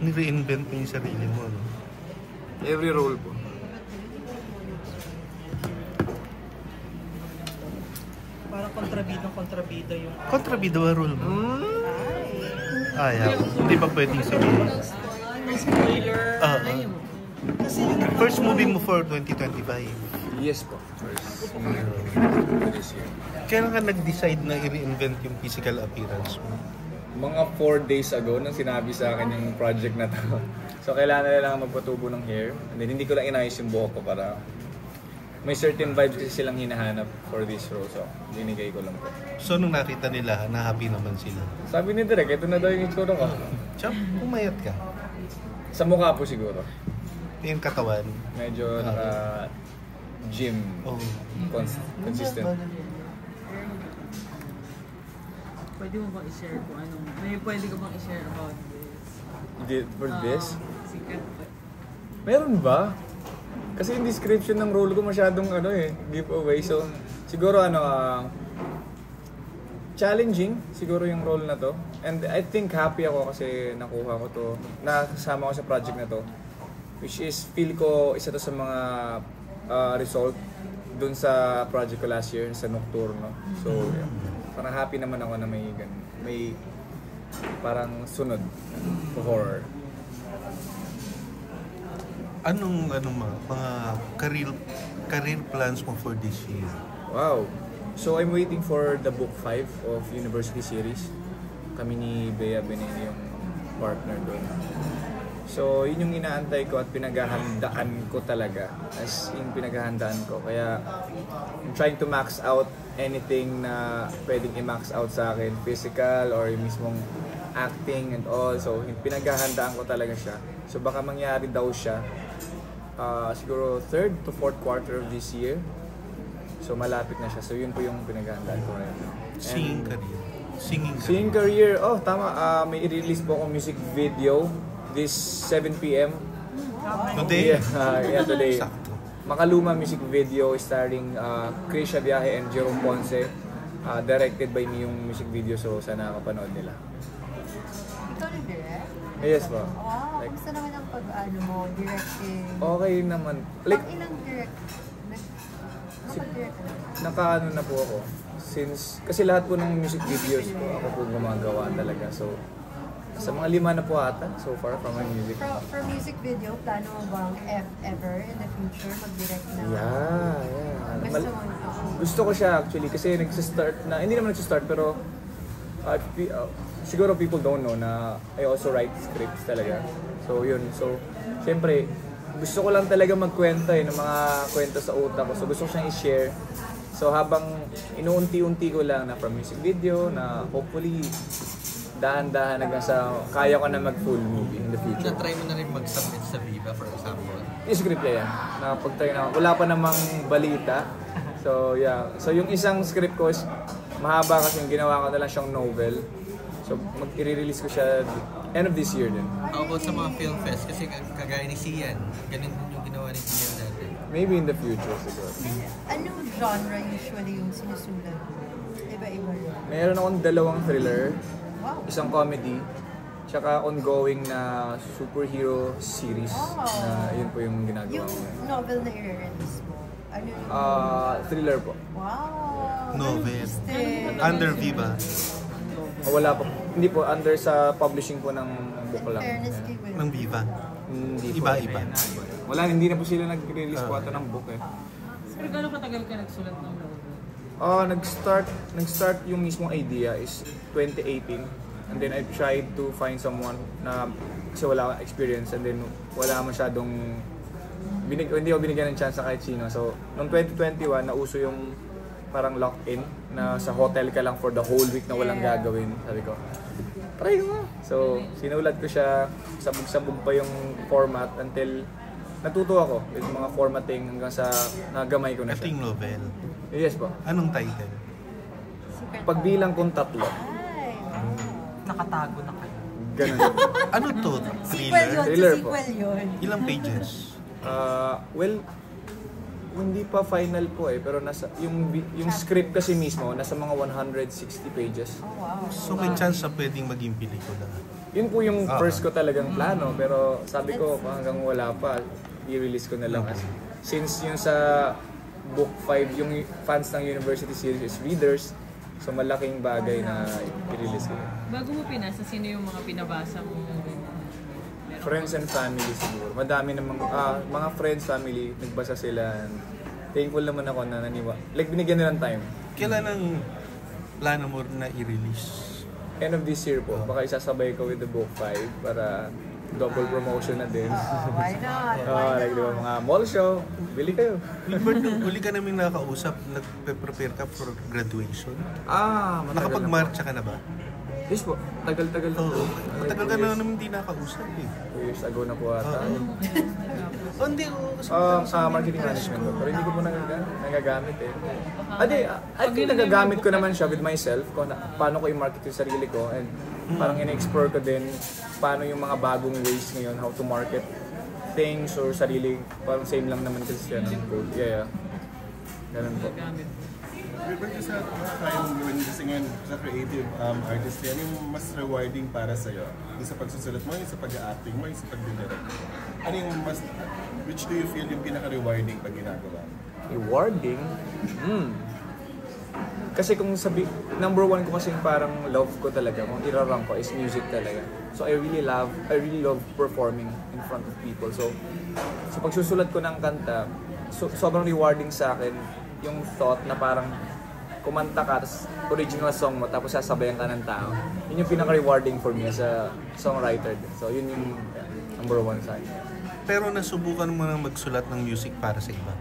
Ni-reinvent mo yung sarili mo, no? Every role po. Parang kontrabida yung... Kontrabida ang role mo? Ayaw. Hindi ba pwedeng sabihin? Spoiler. Kasi first movie mo for 2025. Yes po. First this year. Kailan ka nag-decide na i-reinvent yung physical appearance mo? Mga 4 days ago nang sinabi sa akin yung project na to. So kailangan na lang magpatubo ng hair. And then hindi ko lang inayos yung buhok ko para may certain vibes kasi silang hinahanap for this role. So binigay ko lang po. So nung nakita nila, na-happy naman sila? Sabi ni Direk, ito na daw yung itsura ko. Tsaka pumayat ka? Sa mukha po siguro. Yung katawan? Medyo naka-gym. Consistent. Pwede mo bang i-share kung anong... Pwede ka bang i-share about this? For this? Secret. Meron ba? Kasi yung description ng role ko masyadong giveaway. So, siguro challenging siguro yung role na to. And I think happy ako kasi nakuha ko to. Nakasama ko sa project na to. Which is, feel ko isa to sa mga result dun sa project ko last year sa Nocturno. So, parang happy naman ako na may parang sunod horror. Anong mga career plans mo for this year? Wow. So I'm waiting for the book 5 of University Series. Kami ni Bea Beneni yung partner doon. So yun yung inaantay ko at pinaghahandaan ko talaga. As in pinaghahandaan ko. Kaya I'm trying to max out anything na pwedeng i-max out sa akin. Physical or yung mismong acting and all. So pinaghahandaan ko talaga siya. So baka mangyari daw siya siguro 3rd to 4th quarter of this year. So malapit na siya. So yun po yung pinaghahandaan ko right now. Singing career. Oh, tama. May i-release po akong music video this 7 p.m. Today? Yeah, today. Sakto. Makaluma music video starring Krisha Biahe and Jerome Ponce. Directed by me yung music video, so sana kapanood nila. Ikaw nag-direct? Yes po. Wow, gusto naman ang directing? Okay naman. Like, ilang direct? Nakag-direct ka na? Naka-ano na po ako. Kasi lahat po ng music videos po ako po gumagawa talaga. So, sa mga 5 na po ata so far from my music. For music video, plano mo bang ever in the future mag-direct na? Yeah. Gusto mo? Gusto ko siya actually kasi nagsistart na, hindi naman nagsistart pero siguro people don't know na I also write scripts talaga. So yun, so siyempre gusto ko lang talaga magkwento ng mga kwento sa utak ko. So gusto ko siyang i-share. So habang inuunti-unti ko lang na from music video na hopefully dahan-dahan hanggang sa kaya ko na mag-full movie in the future. Na-try mo na rin mag-submit sa Viva, for example? Yung script yan. Nakapag-try na. Wala pa namang balita. So, yeah. So, yung isang script ko is mahaba kasi yung ginawa ko na lang siyang novel. So, i-release ko siya end of this year din. How about sa mga film fest? Kasi kagaya ni Sian, ganun din yung ginawa ni Sian dati. Maybe in the future siguro. Anong genre usually yung sinusulat? Iba-iba rin. Meron akong 2 thriller. Wow. Isang comedy, tsaka ongoing na superhero series na yun po yung ginagawa Yung ko. novel na i-release mo, ano yung... Thriller po. Wow! Novel. Interesting. Under Viva. Wala po. Hindi po, under sa publishing po ng book lang. Fairness kay Will. Ng Viva. Hindi po. Iba-iba. Wala, hindi na po sila nag-release po ata ng book eh. Pero gano'ng katagal ka nagsulat ng novel? Nag-start yung mismong idea is 2018 and then I tried to find someone na kasi wala akong experience and then wala masyadong hindi ako binigyan ng chance sa kahit sino. So, noong 2021 nauso yung parang locked-in na sa hotel ka lang for the whole week na walang gagawin. Sabi ko, try mo. So, sinulat ko siya, sabog-sabog pa yung format until natuto ako with mga formatting hanggang sa nagamay ko na Ito siya. yung novel. Yes po. Anong title? Pagbilang kong 3. Ay, Nakatago na kayo. Ganun. Ano to? sequel yun, Thriller po. sequel yun. Ilang pages? Well, hindi pa final po eh, pero nasa yung script kasi mismo nasa mga 160 pages. Oh, wow. So may chance na pwedeng maging pelikula. Yun po yung Ah. first ko talagang plano, pero sabi ko hanggang wala pa, i-release ko na lang. Since yung sa book 5, yung fans ng University Series is readers, so malaking bagay na i-release ko. Bago mo pinasa, sino yung mga pinabasa mo? Friends and family siguro. Madami namang, mga friends, family, nagbasa sila. Thankful naman ako na like binigyan nila ng time. Kailan ang plano mo na i-release? End of this year po, baka isasabay ko with the book 5 para double promotion na din. Why not? Like diba, mga mall show, bili kayo. Wilbert, nung uli ka namin nakausap, nagpe-prepare ka for graduation. Matagal na Nakapag-marcha ka na ba? po. Yes po, tagal-tagal na po. Matagal ka na namin hindi nakausap eh. 2 years ago na po ata. Oh, hindi. Marketing management po. Pero hindi ko po nagagamit eh. I think nagagamit ko naman siya with myself kung paano ko i-market yung sarili ko and parang in-explore ko din paano yung mga bagong ways ngayon how to market things or sarili. Parang same lang naman kasi siya ng goal. Yeah. Ganun po. Wilbert, sa time when kasi ngayon sa creative artist, yan yung mas rewarding para sa'yo? Yung sa pagsusulat mo, yung sa pag-acting mo, yung sa pag-direct mo? Ano yung mas, which do you feel yung pinaka-rewarding pag ginagawa? Rewarding? Kasi kung number one ko kasi parang love ko talaga, kung irarang ko is music talaga. So I really love performing in front of people. So pagsusulat ko ng kanta, sobrang rewarding sa akin yung thought na parang kumanta ka, tapos original song mo, tapos sasabayan ka ng tao. Yun yung pinaka-rewarding for me as a songwriter. So yun yung number one sa akin. Pero nasubukan mo na magsulat ng music para sa iba?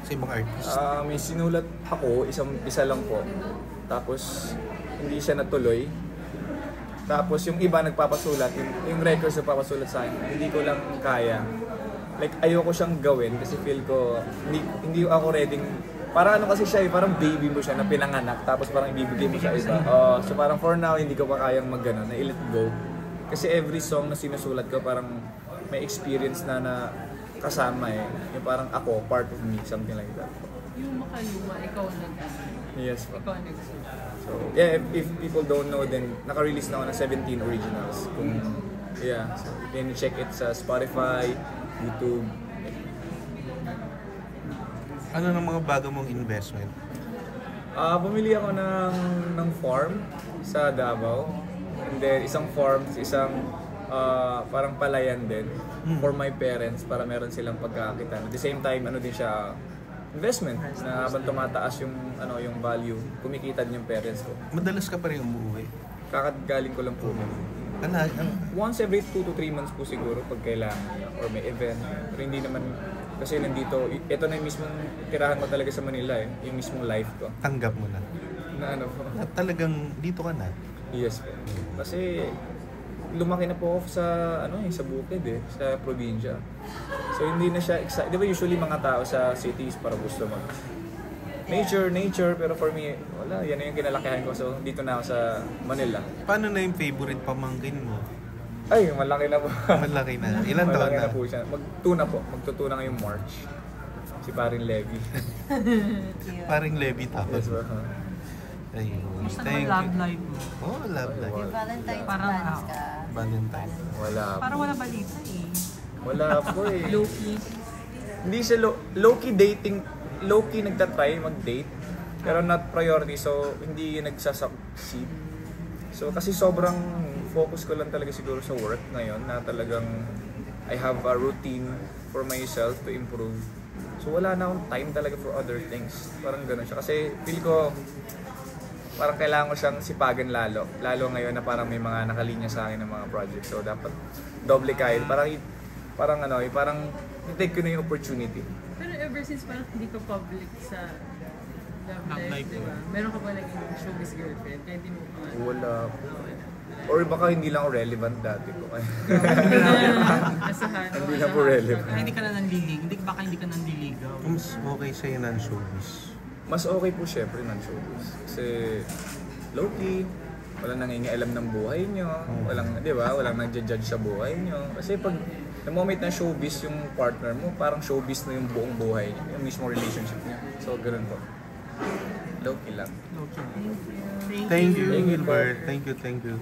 Sa ibang artist? May sinulat ako, isa lang po. Tapos hindi siya natuloy. Tapos yung iba nagpapasulat, yung records nagpapasulat sa akin, hindi ko lang kaya. Like ayoko siyang gawin kasi feel ko hindi ako ready. Parang ano kasi siya parang baby mo siya na pinanganak tapos parang ibibigay mo siya iba. So parang for now hindi ko pa kayang mag-gano na i-let go. Kasi every song na sinusulat ko parang may experience na kasama eh. Yung parang ako, part of me, something like that. Yung Makaluma, ikaw Yes po. ikaw nagsulat. So yeah, if people don't know then naka-release na ako ng 17 originals. So you can check it sa Spotify, YouTube. Ano ng mga bago mong investment? Bumili ako ng farm sa Davao. And then isang farm, isang parang palayan din for my parents para meron silang pagkakakitan. At the same time, ano din siya investment na habang tumataas yung yung value, kumikita din yung parents ko. Madalas ka pa rin umuwi? Kakagaling ko lang po. Once every 2 to 3 months po siguro pag kailangan or may event. Pero hindi naman kasi nandito, ito na yung mismong tirahan ko talaga sa Manila eh, yung mismong life ko. Tanggap mo na? Na ano po? At talagang dito ka na? Yes po. Kasi lumaki na po ako sa sa bukid eh, sa probinsya. So hindi na siya excited. Di ba usually mga tao sa cities para gusto mag nature, pero for me, wala, yan na yung kinalakihan ko. So dito na ako sa Manila. Paano na yung favorite pamangkin mo? Ay, malaki na po. Malaki na. Ilan taon Malaki na? na po siya. Magtuna po. Magtutuna ngayong March. Si Paring Levi. Paring Levi tapos. Yes, bro. Ayun. Gusto Thank naman love you. life mo. Oh, love life. Yung Valentine's Parang plans ka. Valentine. Wala po. Parang wala balita eh. Wala po eh. Low-key. Hindi siya low-key dating. Low-key nagtatry mag-date. Pero not priority. So, hindi nagsasucceed. So, kasi sobrang focus ko lang talaga siguro sa work ngayon na talagang I have a routine for myself to improve. So, wala na akong time talaga for other things. Parang gano'n siya. Kasi feel ko parang kailangan ko siyang sipagan lalo. Lalo ngayon na parang may mga nakalinya sa akin ng mga project. So, dapat doble kahit. Parang i-take ko na yung opportunity. Pero ever since parang hindi ka public sa love life, di ba? Meron ka ba naging showbiz girlfriend? Kaya hindi mo pa... Wala. Or baka hindi lang ako relevant dati ko. Asahan. Hindi na po relevant. Hindi ka na nanlilig. Baka hindi ka nanliligaw. Mas okay sa'yo ng showbiz? Mas okay po syempre ng showbiz. Kasi low-key, walang nangingialam ng buhay nyo. Walang, di ba? Walang nag-judge sa buhay nyo. Kasi pag the moment na showbiz yung partner mo, parang showbiz na yung buong buhay nyo. Yung mismong relationship nyo. So, ganun po. Low-key lang. Okay. Thank you, Thank you, Gilbert. Thank you.